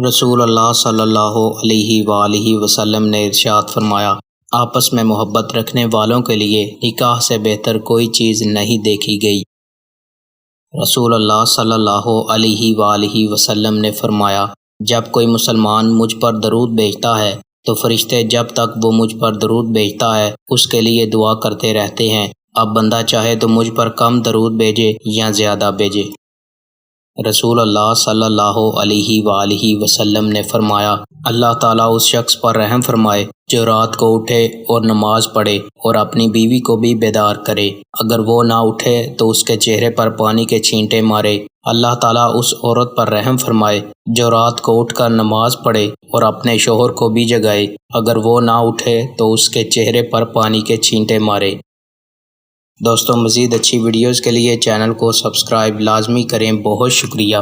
رسول اللہ صلی اللہ علیہ وآلہ وسلم نے ارشاد فرمایا، آپس میں محبت رکھنے والوں کے لیے نکاح سے بہتر کوئی چیز نہیں دیکھی گئی۔ رسول اللہ صلی اللہ علیہ وآلہ وسلم نے فرمایا، جب کوئی مسلمان مجھ پر درود بھیجتا ہے تو فرشتے جب تک وہ مجھ پر درود بھیجتا ہے اس کے لیے دعا کرتے رہتے ہیں۔ اب بندہ چاہے تو مجھ پر کم درود بھیجے یا زیادہ بھیجے۔ رسول اللہ صلی اللہ علیہ وآلہ وسلم نے فرمایا، اللہ تعالیٰ اس شخص پر رحم فرمائے جو رات کو اٹھے اور نماز پڑھے اور اپنی بیوی کو بھی بیدار کرے، اگر وہ نہ اٹھے تو اس کے چہرے پر پانی کے چھینٹے مارے۔ اللہ تعالیٰ اس عورت پر رحم فرمائے جو رات کو اٹھ کر نماز پڑھے اور اپنے شوہر کو بھی جگائے، اگر وہ نہ اٹھے تو اس کے چہرے پر پانی کے چھینٹے مارے۔ دوستوں، مزید اچھی ویڈیوز کے لیے چینل کو سبسکرائب لازمی کریں۔ بہت شکریہ۔